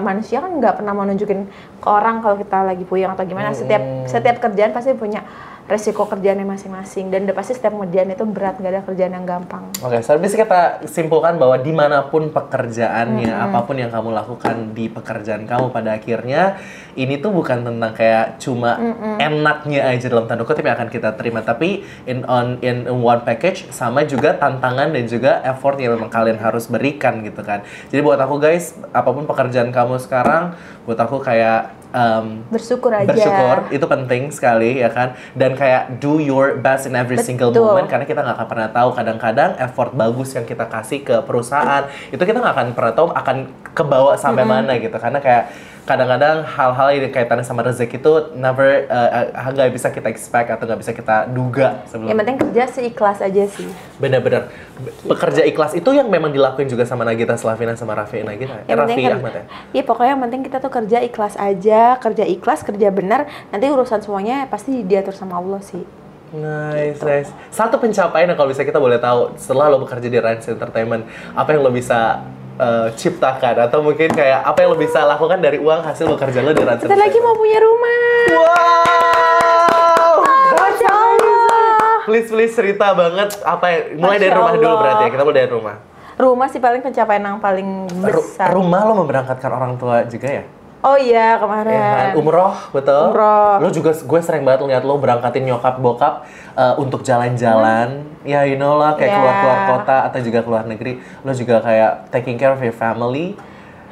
manusia kan nggak pernah mau nunjukin ke orang kalau kita lagi puyeng atau gimana. Setiap kerjaan pasti punya resiko kerjaannya masing-masing, dan udah pasti setiap kerjaan itu berat, nggak ada kerjaan yang gampang. Oke, so bisa kita simpulkan bahwa dimanapun pekerjaannya, apapun yang kamu lakukan di pekerjaan kamu, pada akhirnya ini tuh bukan tentang kayak cuma enaknya aja dalam tanda kutip yang akan kita terima, tapi in one package sama juga tantangan dan juga effort yang memang kalian harus berikan gitu kan. Jadi buat aku guys, apapun pekerjaan kamu sekarang, buat aku kayak Bersyukur aja. bersyukur itu penting sekali ya kan, dan kayak do your best in every single Betul. moment, karena kita nggak akan pernah tahu, kadang-kadang effort bagus yang kita kasih ke perusahaan itu kita nggak akan pernah tahu akan kebawa sampai mana gitu, karena kayak kadang-kadang hal-hal yang kaitannya sama rezeki itu never nggak bisa kita expect atau nggak bisa kita duga sebelumnya. Yang penting kerja sih ikhlas aja sih. Benar-benar pekerja ikhlas itu yang memang dilakuin juga sama Nagita Slavina sama Raffi Nagita. Raffi Ahmad ya. Iya, pokoknya yang penting kita tuh kerja ikhlas aja, kerja ikhlas, kerja benar. Nanti urusan semuanya pasti diatur sama Allah sih. Nice. Satu pencapaian yang kalau bisa kita boleh tahu setelah lo bekerja di Rans Entertainment, apa yang lo bisa ciptakan, atau mungkin kayak apa yang lo bisa lakukan dari uang hasil bekerja lo di Rans Kita Entertainment? lagi mau punya rumah. Wow! Masya Allah. Please cerita banget apa yang, mulai dari Masya rumah dulu Allah. berarti ya, kita mulai dari rumah. Rumah sih paling pencapaian yang paling besar. Rumah lo memberangkatkan orang tua juga ya? Oh iya, Ya kan? kemarin. Umroh, betul? Umroh. Lo juga, gue sering banget lihat lo berangkatin nyokap bokap untuk jalan-jalan. Ya, you know lah, kayak Ya. keluar kota atau juga keluar negeri. Lo juga kayak taking care of your family.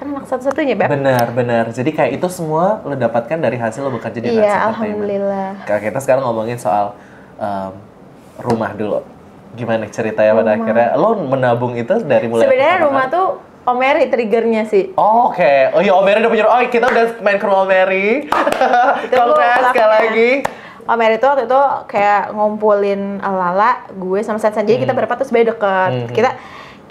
Kan anak satu-satunya, Beb. Benar. Jadi kayak itu semua lo dapatkan dari hasil lo bekerja di Rans Iya, Entertainment. alhamdulillah. Kayak kita sekarang ngomongin soal rumah dulu. Gimana ceritanya pada akhirnya? Lo menabung itu dari mulai Sebenarnya pertama rumah kali? tuh Om Mary triggernya sih. Oh, oke. Oh iya, Om Mary udah punya. Oh, kita udah main ke rumah Om Mary. Itu Congrats sekali pelakunya. lagi. Om Eri tuh waktu itu kayak ngumpulin Lala, gue sama Sensen. Jadi kita berempat tuh sebenarnya deket.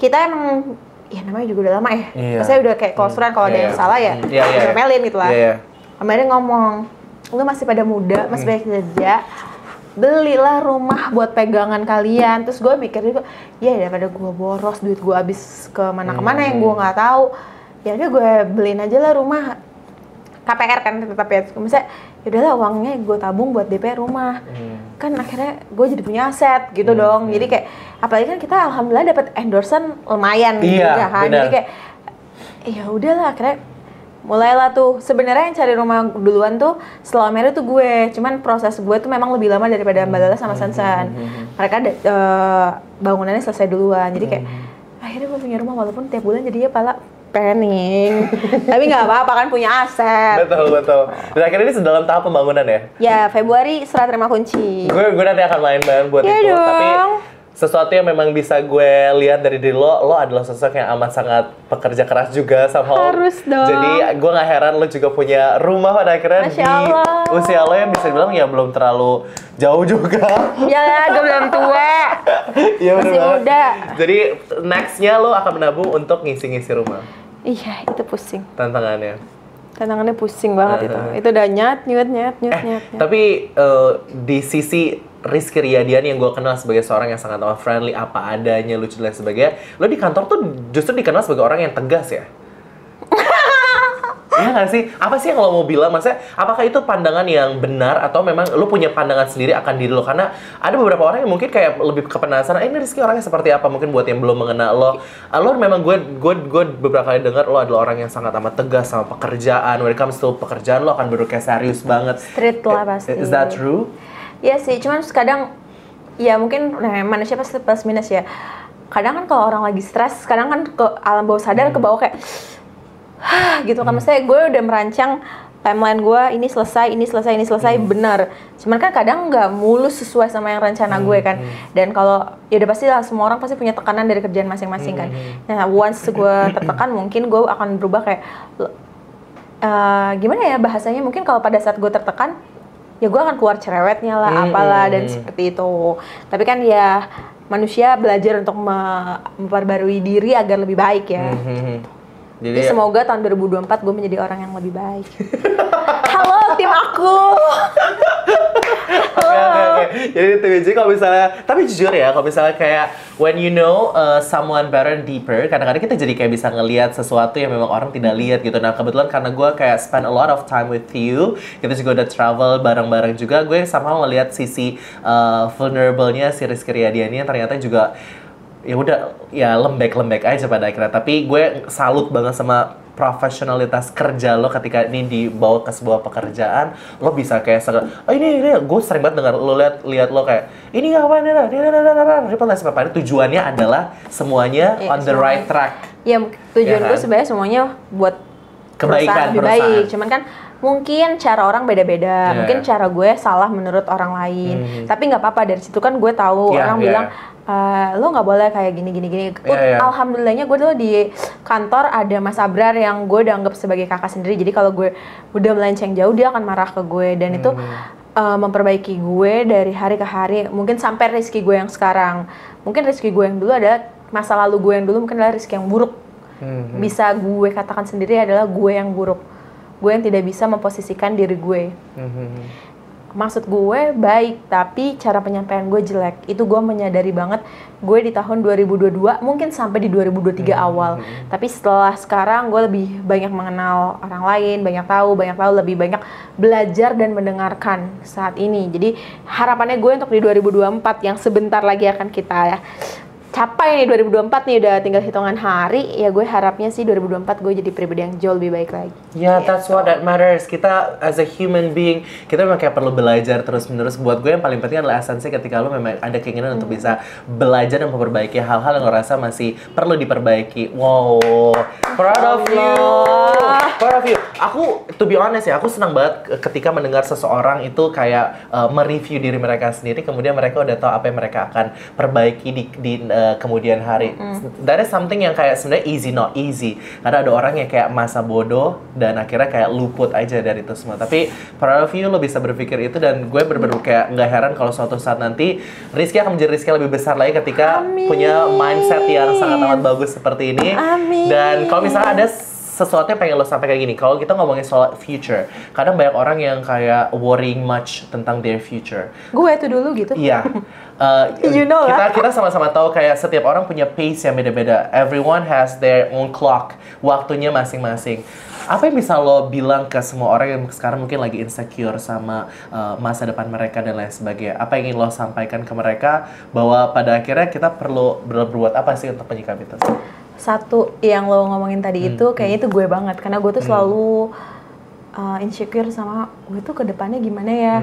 Kita emang, ya namanya juga udah lama ya. Maksudnya udah kayak closeran, kalau ada yang salah ya diomelin gitu lah. Om Eri ngomong, lu masih pada muda, masih banyak kerja, belilah rumah buat pegangan kalian. Terus gue mikir juga, ya daripada gue boros, duit gue habis kemana-kemana yang gue nggak tahu, ya udah gue beliin aja lah rumah. KPR kan tetap ya, misalnya yaudahlah uangnya gue tabung buat DP rumah. Kan akhirnya gue jadi punya aset gitu dong. Jadi kayak, apalagi kan kita alhamdulillah dapat endorsement lumayan juga kan. Bener. Jadi kayak, ya udahlah akhirnya mulailah tuh. Sebenarnya yang cari rumah duluan tuh setelah Mary tuh gue, cuman proses gue tuh memang lebih lama daripada Mbak Lala sama Sansan. Mereka bangunannya selesai duluan, jadi kayak akhirnya gue punya rumah walaupun tiap bulan jadinya planning, tapi nggak apa-apa kan punya aset. Betul. Dan akhirnya ini dalam tahap pembangunan ya? Ya Februari serah terima kunci. Gue nanti akan main banget buat itu, dong. Tapi sesuatu yang memang bisa gue lihat dari diri lo adalah sosok yang amat sangat pekerja keras juga sama. Harus dong. Jadi gue gak heran lo juga punya rumah pada akhirnya di usia lo yang bisa dibilang ya belum terlalu jauh juga. Ya gue belum tua. Ya, masih muda. Jadi nextnya lo akan menabung untuk ngisi-ngisi rumah. Iya, itu pusing. Tantangannya pusing banget itu. Itu udah nyat. Tapi di sisi Rizky Riyadian yang gue kenal sebagai seorang yang sangat friendly, apa adanya, lucu dan sebagainya, lo di kantor tuh justru dikenal sebagai orang yang tegas ya? Iya nggak sih? Apa sih yang lo mau bilang? Maksudnya, apakah itu pandangan yang benar atau memang lo punya pandangan sendiri akan diri lo? Karena ada beberapa orang yang mungkin kayak lebih kepenasaran, ini Rizky orangnya seperti apa? Mungkin buat yang belum mengenal lo memang gue beberapa kali dengar lo adalah orang yang sangat amat tegas sama pekerjaan. When it comes to pekerjaan lo akan kayak serius banget. Street lah pasti. Is that true? Iya sih, cuman kadang ya mungkin manusia pasti plus minus ya. Kadang kan kalau orang lagi stres, kadang kan ke alam bawah sadar ke bawah kayak gitu kan. Maksudnya gue udah merancang timeline gue, ini selesai benar. Cuman kan kadang nggak mulus sesuai sama yang rencana gue kan. Dan kalau ya udah pasti lah, semua orang pasti punya tekanan dari kerjaan masing-masing kan. Nah once gue tertekan mungkin gue akan berubah kayak gimana ya bahasanya, mungkin kalau pada saat gue tertekan ya gue akan keluar cerewetnya lah, apalah dan seperti itu. Tapi kan ya manusia belajar untuk memperbarui diri agar lebih baik ya. Jadi semoga tahun 2024 gue menjadi orang yang lebih baik. Halo tim aku. Oke. Jadi TBJ kalau misalnya, tapi jujur ya, kalau misalnya kayak when you know someone better and deeper, kadang-kadang kita jadi kayak bisa ngelihat sesuatu yang memang orang tidak lihat gitu. Nah kebetulan karena gue kayak spend a lot of time with you, kita juga udah travel bareng-bareng juga, gue sama ngelihat sisi vulnerable-nya si Rizky Riyadian ini ternyata juga ya udah ya lembek aja pada akhirnya. Tapi gue salut banget sama profesionalitas kerja lo ketika ini dibawa ke sebuah pekerjaan. Lo bisa kayak ini gue sering banget dengar lo lihat lo kayak ini ngapain tujuannya adalah semuanya on the right track. Ya tujuan gue sebenarnya semuanya buat kebaikan lebih baik. Cuman kan mungkin cara orang beda-beda, mungkin cara gue salah menurut orang lain. Tapi nggak apa-apa, dari situ kan gue tahu orang bilang lo nggak boleh kayak gini. Alhamdulillahnya gue dulu di kantor ada Mas Abrar yang gue udah anggap sebagai kakak sendiri. Jadi kalau gue udah melenceng jauh dia akan marah ke gue, dan itu memperbaiki gue dari hari ke hari. Mungkin sampai Rizky gue yang sekarang. Mungkin Rizky gue yang dulu adalah masa lalu gue yang dulu mungkin adalah Rizky yang buruk. Bisa gue katakan sendiri adalah gue yang buruk. Gue yang tidak bisa memposisikan diri gue. Maksud gue baik, tapi cara penyampaian gue jelek. Itu gue menyadari banget. Gue di tahun 2022, mungkin sampai di 2023 awal. Tapi setelah sekarang gue lebih banyak mengenal orang lain, banyak tahu, lebih banyak belajar dan mendengarkan saat ini. Jadi harapannya gue untuk di 2024 yang sebentar lagi akan kita capai nih, 2024 nih udah tinggal hitungan hari, ya gue harapnya sih 2024 gue jadi pribadi yang jauh lebih baik lagi. Ya, that's what that matters. Kita as a human being, kita memang kayak perlu belajar terus-menerus. Buat gue yang paling penting adalah esensi ketika lo memang ada keinginan untuk bisa belajar dan memperbaiki hal-hal yang lo rasa masih perlu diperbaiki. Wow, Proud of you. Allah. Proud of you. Aku, to be honest ya, aku senang banget ketika mendengar seseorang itu kayak mereview diri mereka sendiri, kemudian mereka udah tahu apa yang mereka akan perbaiki di kemudian hari. That is something yang kayak sebenarnya easy not easy. Karena ada orang yang kayak masa bodoh dan akhirnya kayak luput aja dari itu semua. Tapi proud of you, lo bisa berpikir itu, dan gue bener-bener kayak nggak heran kalau suatu saat nanti Rizky akan menjadi Rizky lebih besar lagi ketika punya mindset yang sangat amat bagus seperti ini. Amin. Dan kalau misalnya ada sesuatu yang pengen lo sampaikan gini, kalau kita ngomongin soal future, kadang banyak orang yang kayak worrying much tentang their future. Gue itu dulu gitu. Iya. You know kita sama-sama tahu kayak setiap orang punya pace yang beda-beda. Everyone has their own clock, waktunya masing-masing. Apa yang bisa lo bilang ke semua orang yang sekarang mungkin lagi insecure sama masa depan mereka dan lain sebagainya? Apa yang ingin lo sampaikan ke mereka bahwa pada akhirnya kita perlu berbuat apa sih untuk menyikapi itu? Satu yang lo ngomongin tadi itu kayaknya itu gue banget, karena gue tuh selalu insecure sama gue tuh ke depannya gimana ya.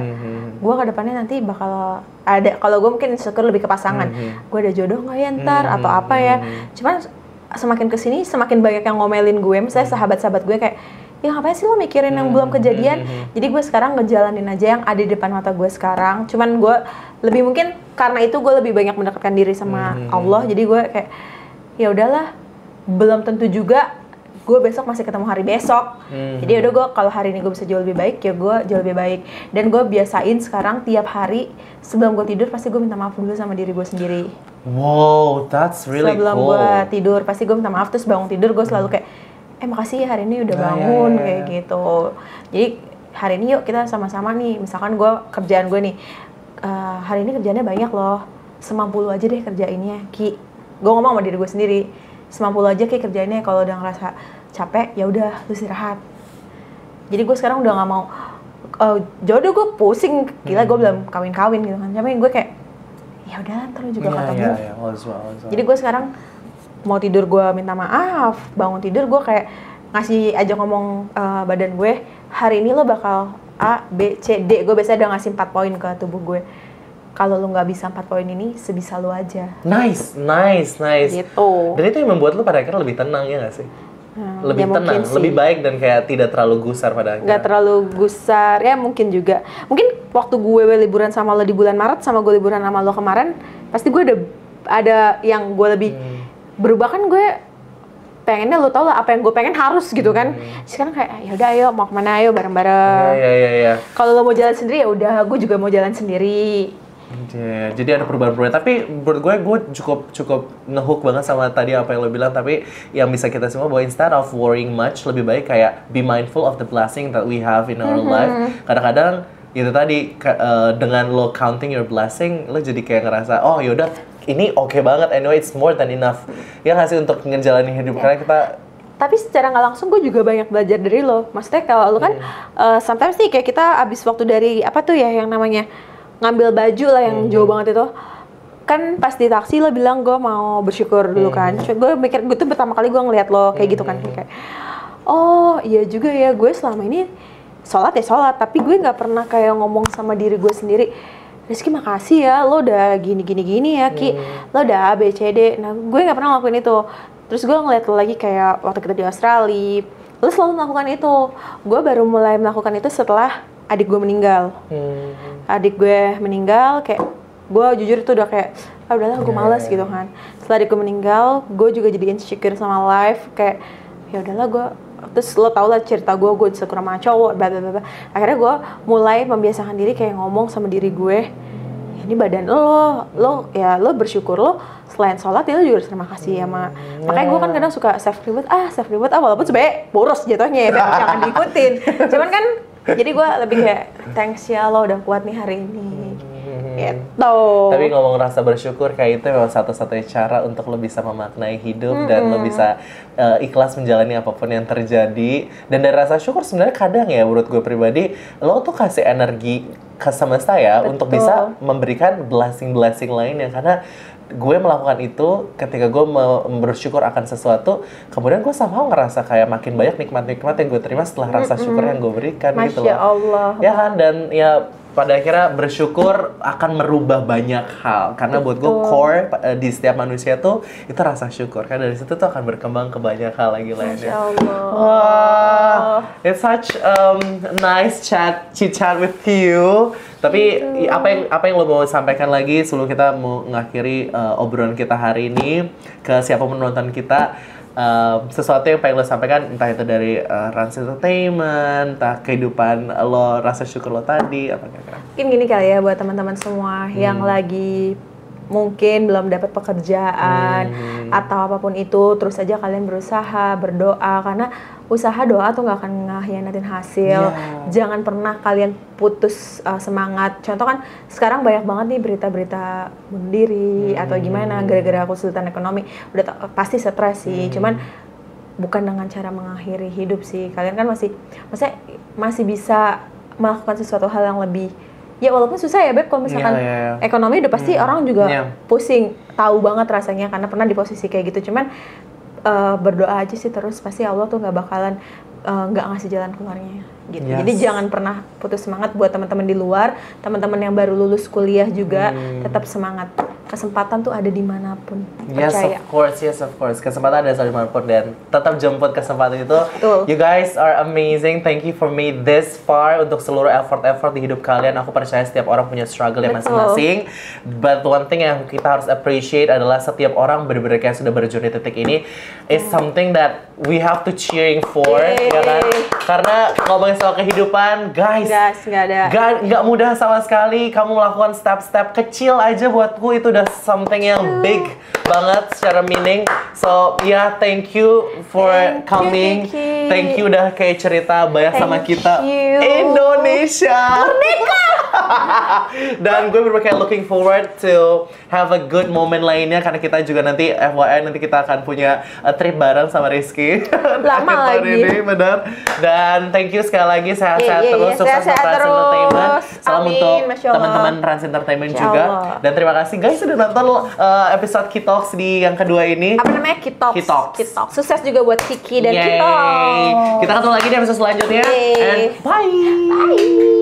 Gue ke depannya nanti bakal ada, kalau gue mungkin insecure lebih ke pasangan. Gue ada jodoh nggak ya ntar atau apa ya. Cuman semakin kesini semakin banyak yang ngomelin gue, misalnya sahabat-sahabat gue kayak, ya ngapain sih lo mikirin yang belum kejadian. Jadi gue sekarang ngejalanin aja yang ada di depan mata gue sekarang. Cuman gue lebih, mungkin karena itu gue lebih banyak mendekatkan diri sama Allah. Jadi gue kayak, ya udahlah, belum tentu juga gue besok masih ketemu hari besok. Jadi udah, gue kalau hari ini gue bisa jauh lebih baik, ya gue jauh lebih baik. Dan gue biasain sekarang tiap hari sebelum gue tidur pasti gue minta maaf dulu sama diri gue sendiri. Wow, that's really sebelum cool. Gue tidur pasti gue minta maaf, terus bangun tidur gue selalu kayak, makasih ya hari ini udah bangun, kayak gitu. Jadi hari ini yuk kita sama-sama nih, misalkan gue kerjaan gue nih, hari ini kerjaannya banyak loh, semampu lu aja deh kerjainnya, Ki. Gue ngomong sama diri gue sendiri, semampu lu aja Ki kerjainnya. Kalau udah ngerasa capek, ya udah lu istirahat. Jadi gue sekarang udah nggak mau jodoh, gue pusing, gila gue belum kawin-kawin gitu kan. Tapi gue kayak, ya udah ntar lu juga ketemu. Jadi gue sekarang mau tidur gue minta maaf, bangun tidur gue kayak ngasih aja ngomong badan gue, hari ini lo bakal A, B, C, D. Gue biasanya udah ngasih 4 poin ke tubuh gue. Kalau lo nggak bisa 4 poin ini, sebisa lo aja. Nice. Gitu. Dan itu yang membuat lo pada akhirnya lebih tenang, ya nggak sih? Lebih ya tenang, lebih baik, dan kayak tidak terlalu gusar pada akhirnya. Nggak terlalu gusar, ya mungkin juga. Mungkin waktu gue liburan sama lo di bulan Maret, sama gue liburan sama lo kemarin, pasti gue ada yang gue lebih berubah kan. Gue pengennya, lo tau lah apa yang gue pengen harus gitu kan. Sekarang kayak, ya udah ayo mau kemana, ayo bareng-bareng. Iya. Kalau lo mau jalan sendiri, ya udah, gue juga mau jalan sendiri. Yeah, jadi ada perubahan-perubahan, tapi menurut gue cukup ngehook banget sama tadi apa yang lo bilang. Tapi yang bisa kita semua bahwa instead of worrying much, lebih baik kayak be mindful of the blessing that we have in our life. Kadang-kadang itu tadi dengan lo counting your blessing, lo jadi kayak ngerasa, oh yaudah ini oke banget, anyway it's more than enough. Ya nggak sih untuk ngejalanin hidup, karena kita. Tapi secara nggak langsung gue juga banyak belajar dari lo. Maksudnya kalau lo kan sometimes nih kayak kita abis waktu dari apa tuh ya yang namanya ngambil baju lah yang jauh banget itu, kan pas di taksi lo bilang gue mau bersyukur dulu kan. Gue mikir, gue tuh pertama kali gue ngeliat lo kayak gitu kan, kayak oh iya juga ya, gue selama ini sholat, tapi gue nggak pernah kayak ngomong sama diri gue sendiri, Rizky makasih ya lo udah gini ya Ki, lo udah A B C D. Nah gue nggak pernah ngelakuin itu. Terus gue ngeliat lo lagi kayak waktu kita di Australia, lo selalu melakukan itu. Gue baru mulai melakukan itu setelah adik gue meninggal. Adik gue meninggal, kayak gue jujur itu udah kayak, udahlah gue malas gitu kan. Setelah adik gue meninggal, gue juga jadi insecure sama life, kayak ya udahlah gue. Terus lo tau lah cerita gue insecure sama cowok, bla bla bla. Akhirnya gue mulai membiasakan diri kayak ngomong sama diri gue, ini badan lo bersyukur lo selain sholat ya lo juga terima kasih sama. Makanya gue kan kadang suka self reward walaupun sebenarnya boros jatuhnya ya, jangan diikutin. Cuman kan jadi gue lebih kayak thanks ya lo udah kuat nih hari ini. Gitu. Tapi ngomong rasa bersyukur kayak itu memang satu-satunya cara untuk lo bisa memaknai hidup dan lo bisa ikhlas menjalani apapun yang terjadi. Dan dari rasa syukur sebenarnya kadang ya menurut gue pribadi, lo tuh kasih energi ke semesta ya. Betul. Untuk bisa memberikan blessing-blessing lainnya. Karena gue melakukan itu ketika gue bersyukur akan sesuatu, kemudian gue somehow ngerasa kayak makin banyak nikmat-nikmat yang gue terima setelah rasa syukur yang gue berikan. Masya gitu loh. Allah. Ya kan, dan ya pada akhirnya bersyukur akan merubah banyak hal. Karena buat gue core di setiap manusia tuh itu rasa syukur. Karena dari situ tuh akan berkembang ke banyak hal lagi lainnya. Masya Allah. Wah, it's such nice chit chat with you. Tapi apa yang lo mau sampaikan lagi sebelum kita mau mengakhiri obrolan kita hari ini ke siapapun penonton kita? Sesuatu yang pengen lo sampaikan, entah itu dari Rans Entertainment, entah kehidupan lo, rasa syukur lo tadi, apa kira-kira? Mungkin gini kali ya buat teman-teman semua yang lagi mungkin belum dapat pekerjaan atau apapun itu, terus aja kalian berusaha, berdoa, karena usaha doa tuh nggak akan ngehianatin hasil. Jangan pernah kalian putus semangat. Contoh kan sekarang banyak banget nih berita-berita bunuh diri atau gimana gara-gara kesulitan ekonomi. Udah pasti stres sih. Cuman bukan dengan cara mengakhiri hidup sih. Kalian kan masih bisa melakukan sesuatu hal yang lebih. Ya walaupun susah ya Beb, kalau misalkan ekonomi udah pasti orang juga pusing, tahu banget rasanya karena pernah di posisi kayak gitu. Cuman berdoa aja sih terus, pasti Allah tuh nggak bakalan nggak ngasih jalan keluarnya gitu. Jadi jangan pernah putus semangat. Buat teman-teman di luar, teman-teman yang baru lulus kuliah juga tetap semangat. Kesempatan tuh ada dimanapun, percaya. Yes of course. Kesempatan ada dimanapun dan tetap jemput kesempatan itu. Betul. You guys are amazing. Thank you for made this far untuk seluruh effort di hidup kalian. Aku percaya setiap orang punya struggle yang masing-masing. But one thing yang kita harus appreciate adalah setiap orang benar-benar kayak sudah berjuang di titik ini is something that we have to cheering for, ya kan? Karena ngomongin soal kehidupan, guys, nggak mudah sama sekali. Kamu melakukan step-step kecil aja buatku itu udah something yang big banget secara meaning. So thank you for coming. Thank you udah kayak cerita banyak sama kita. Indonesia merdeka. Dan gue bener-bener kayak looking forward to have a good moment lainnya, karena kita juga nanti FYI nanti kita akan punya trip bareng sama Rizky. Lama lagi. Ini benar. Dan thank you sekali lagi, sehat-sehat terus, sukses untuk Rans Entertainment. Salam untuk teman-teman Rans Entertainment juga. Dan terima kasih guys sudah nonton episode Kitox di yang kedua ini. Apa namanya? Kitox. Sukses juga buat Kiki dan Kitox. Kita ketemu lagi di episode selanjutnya. And bye.